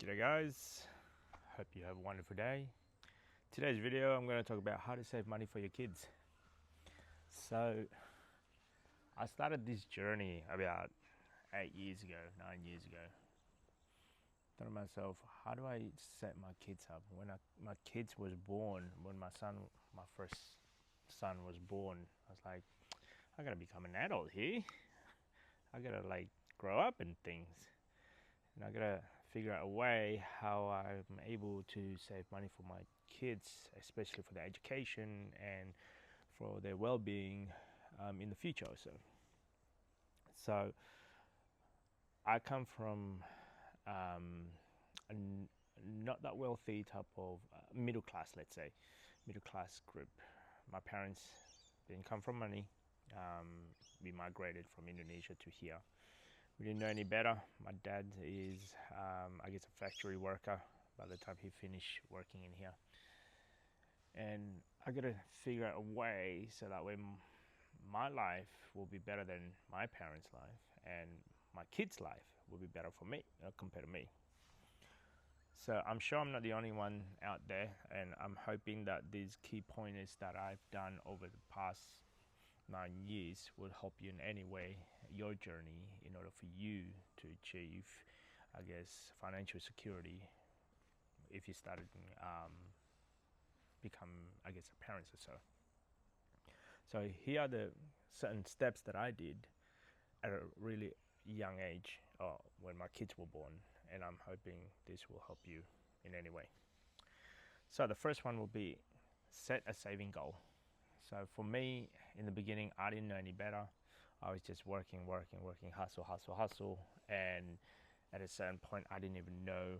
G'day guys, hope you have a wonderful day. Today's video I'm going to talk about how to save money for your kids. So I started this journey about 9 years ago. Thought to myself, how do I set my kids up? When my kids was born, when my first son was born, I was like, I gotta become an adult here. I gotta grow up and things. And I gotta figure out a way how I'm able to save money for my kids, especially for their education and for their well-being in the future also. So I come from not that wealthy type of middle class, let's say, middle class group. My parents didn't come from money. We migrated from Indonesia to here. We didn't know any better. My dad is, I guess, a factory worker by the time he finished working in here. And I gotta figure out a way so that way my life will be better than my parents' life, and my kids' life will be better for me compared to me. So I'm sure I'm not the only one out there, and I'm hoping that these key pointers that I've done over the past 9 years will help you in any way your journey in order for you to achieve, I guess, financial security if you started become, I guess, a parent or so. So here are the certain steps that I did at a really young age, when my kids were born, and I'm hoping this will help you in any way. So the first one will be set a saving goal. So for me, in the beginning, I didn't know any better. I was just working, hustle. And at a certain point, I didn't even know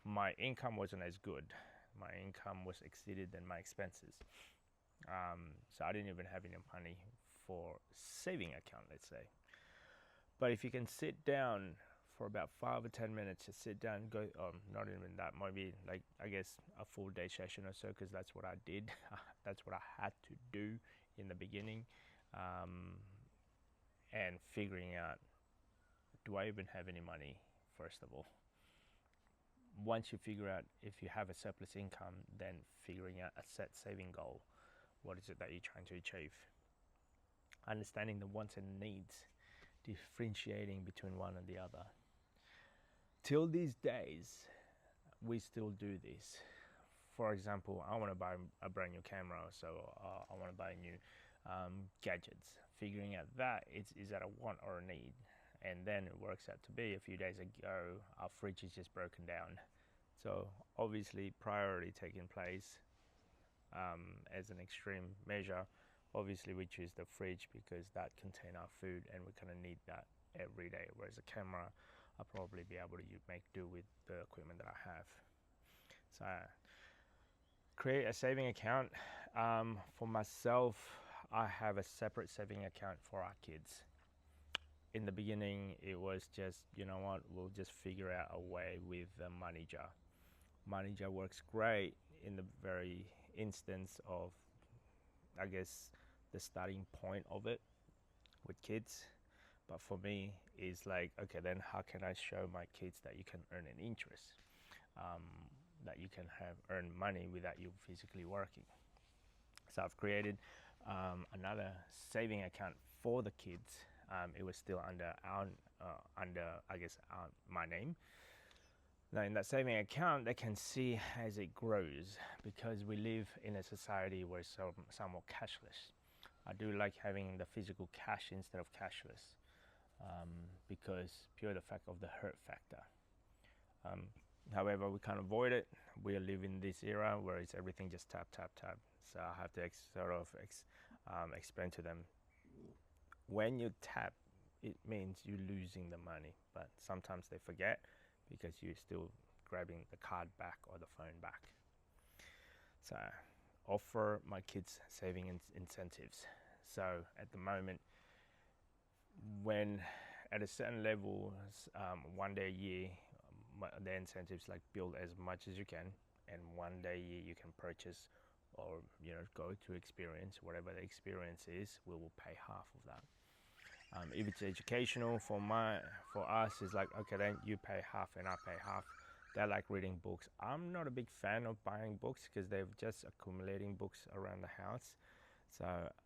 my income wasn't as good. My income was exceeded than my expenses. So I didn't even have enough money for saving account, let's say. But if you can sit down for about 5 or 10 minutes, just sit down, go, not even that, maybe I guess a full day session or so, because that's what I did. That's what I had to do in the beginning, and figuring out, do I even have any money, first of all. Once you figure out if you have a surplus income, then figuring out a set saving goal. What is it that you're trying to achieve? Understanding the wants and needs, differentiating between one and the other. Till these days, we still do this. For example, I want to buy a brand new camera, so I want to buy new gadgets. Figuring out that is that a want or a need? And then it works out to be, a few days ago, our fridge is just broken down. So obviously priority taking place, as an extreme measure. Obviously we choose the fridge because that contains our food and we kind of need that every day, whereas a camera, I'll probably be able to make do with the equipment that I have. So create a saving account. For myself, I have a separate saving account for our kids. In the beginning, it was just, you know what, we'll just figure out a way with the money jar. Money jar works great in the very instance of, I guess, the starting point of it with kids. But for me, it's like, okay, then how can I show my kids that you can earn an interest, that you can earn money without you physically working? So I've created another saving account for the kids. It was still under my name. Now in that saving account, they can see as it grows, because we live in a society where it's somewhat cashless. I do like having the physical cash instead of cashless, because pure the fact of the hurt factor. However, we can't avoid it. We live in this era where it's everything just tap. So I have to explain to them, when you tap, it means you're losing the money, but sometimes they forget because you're still grabbing the card back or the phone back. So I offer my kids saving incentives. So at the moment, when at a certain level, 1 day a year, the incentives like build as much as you can, and 1 day a year you can purchase or go to experience whatever the experience is. We will pay half of that. If it's educational, for us, it's like, okay, then you pay half and I pay half. They like reading books. I'm not a big fan of buying books because they're just accumulating books around the house. So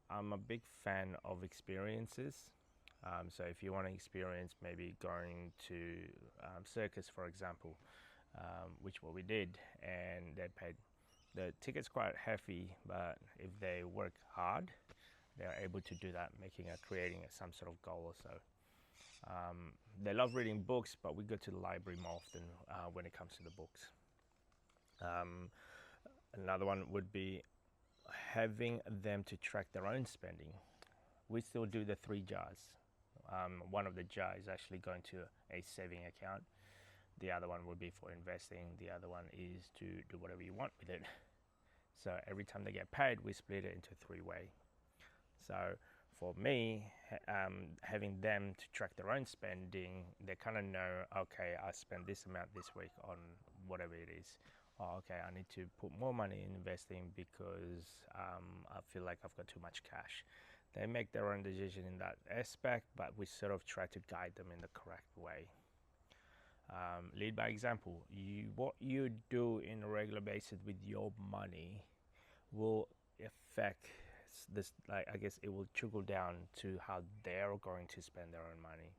I'm a big fan of experiences. So if you want to experience maybe going to circus, for example, which what we did, and they paid the ticket's quite hefty, but if they work hard, they're able to do that, creating some sort of goal or so. They love reading books, but we go to the library more often when it comes to the books. Another one would be having them to track their own spending. We still do the 3 jars. One of the jars is actually going to a saving account. The other one would be for investing. The other one is to do whatever you want with it. So every time they get paid, we split it into 3 ways. So for me, having them to track their own spending, they kind of know, okay, I spent this amount this week on whatever it is. Oh, okay, I need to put more money in investing because I feel like I've got too much cash. They make their own decision in that aspect, but we sort of try to guide them in the correct way. Lead by example. What you do in a regular basis with your money will affect this. Like, I guess it will trickle down to how they're going to spend their own money.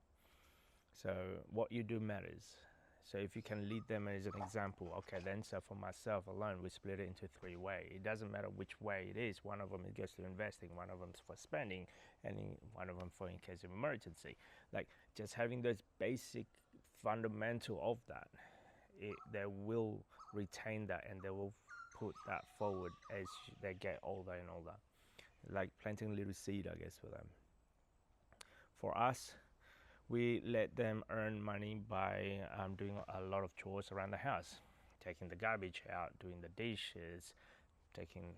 So what you do matters. So if you can lead them as an example, okay, then so for myself alone, we split it into 3 ways. It doesn't matter which way it is. One of them it goes to investing, one of them's for spending, and one of them for in case of emergency. Like, just having those basic fundamental of that, they will retain that and they will put that forward as they get older and older. Like planting a little seed, I guess, for them. For us, we let them earn money by doing a lot of chores around the house, taking the garbage out, doing the dishes, taking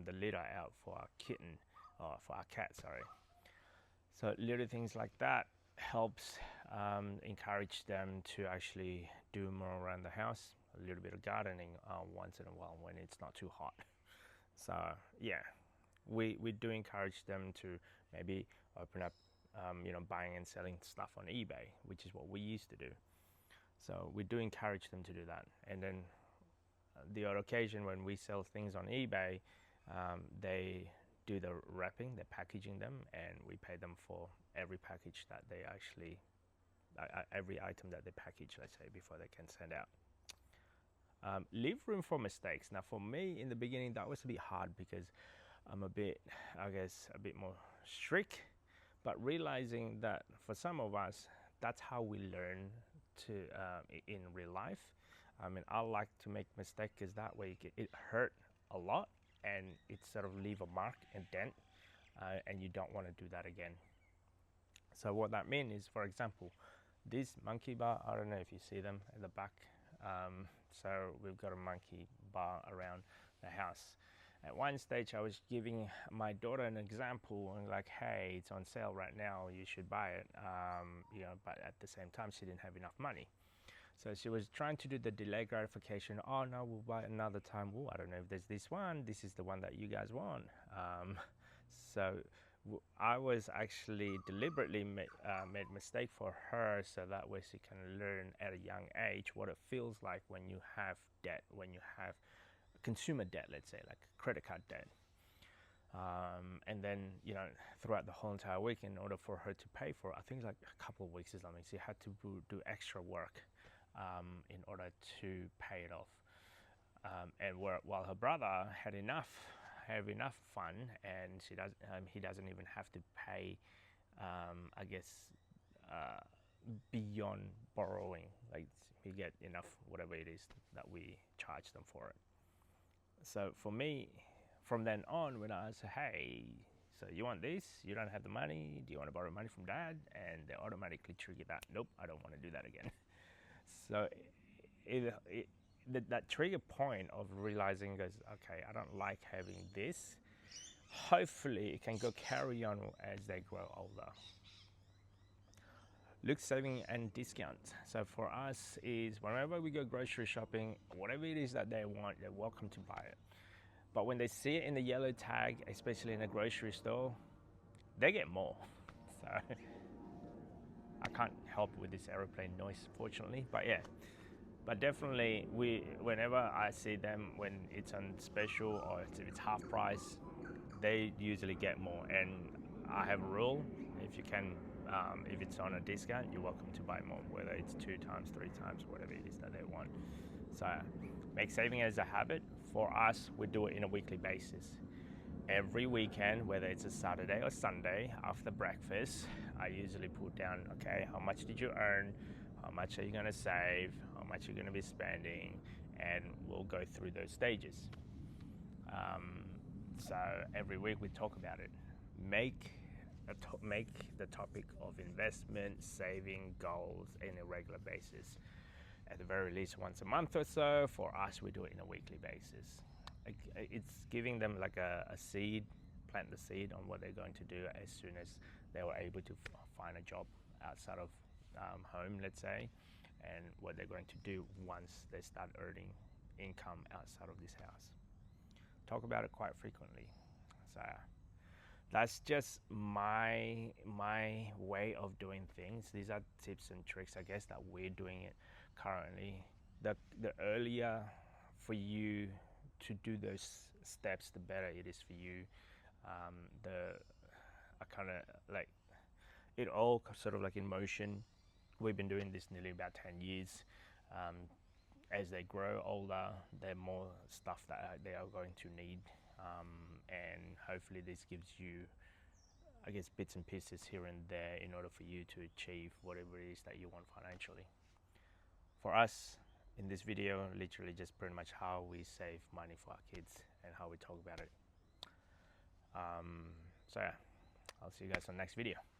the litter out for our kitten, or for our cat, sorry. So little things like that helps encourage them to actually do more around the house, a little bit of gardening once in a while when it's not too hot. So yeah, we do encourage them to maybe open up buying and selling stuff on eBay, which is what we used to do. So we do encourage them to do that. And then the odd occasion when we sell things on eBay, they do the wrapping, they're packaging them, and we pay them for every package that they actually, every item that they package, let's say, before they can send out. Leave room for mistakes. Now for me, in the beginning, that was a bit hard because I'm a bit more strict, but realizing that for some of us, that's how we learn to in real life. I mean, I like to make mistakes because that way it hurt a lot and it sort of leave a mark and dent, and you don't want to do that again. So what that means is, for example, this monkey bar, I don't know if you see them at the back. So we've got a monkey bar around the house. At one stage, I was giving my daughter an example and like, hey, it's on sale right now, you should buy it. But at the same time, she didn't have enough money. So she was trying to do the delay gratification. Oh no, we'll buy it another time. Oh, I don't know if there's this one. This is the one that you guys want. So I was actually deliberately made mistake for her, so that way she can learn at a young age what it feels like when you have debt, when you have consumer debt, let's say, like credit card debt. And then, throughout the whole entire week, in order for her to pay for it, I think like a couple of weeks or something, she had to do extra work in order to pay it off. And while her brother had enough fun, and he doesn't even have to pay, beyond borrowing. Like, he get enough, whatever it is that we charge them for it. So for me, from then on, when I say, hey, so you want this? You don't have the money? Do you want to borrow money from dad? And they automatically trigger that. Nope, I don't want to do that again. So that trigger point of realizing goes, okay, I don't like having this. Hopefully it can go carry on as they grow older. Look, saving and discount. So for us is whenever we go grocery shopping, whatever it is that they want, they're welcome to buy it. But when they see it in the yellow tag, especially in a grocery store, they get more. So I can't help with this aeroplane noise, fortunately, but yeah. But definitely, whenever I see them when it's on special or if it's half price, they usually get more. And I have a rule: if it's on a discount, you're welcome to buy more, whether it's 2 times, 3 times, whatever it is that they want. So make saving as a habit. For us, we do it in a weekly basis. Every weekend, whether it's a Saturday or Sunday, after breakfast, I usually put down, okay, how much did you earn? How much are you going to save? How much you're going to be spending? And we'll go through those stages. So every week we talk about it. Make the topic of investment, saving, goals in a regular basis. At the very least once a month or so. For us, we do it in a weekly basis. It's giving them like a seed, plant the seed on what they're going to do as soon as they were able to find a job outside of home, let's say, and what they're going to do once they start earning income outside of this house. Talk about it quite frequently. So that's just my way of doing things. These are tips and tricks, I guess, that we're doing it currently. The earlier for you to do those steps, the better it is for you. I kind of like it all sort of like in motion. We've been doing this nearly about 10 years. As they grow older, there are more stuff that they are going to need, and hopefully this gives you, I guess, bits and pieces here and there in order for you to achieve whatever it is that you want financially. For us, in this video, literally just pretty much how we save money for our kids and how we talk about it. So yeah, I'll see you guys on the next video.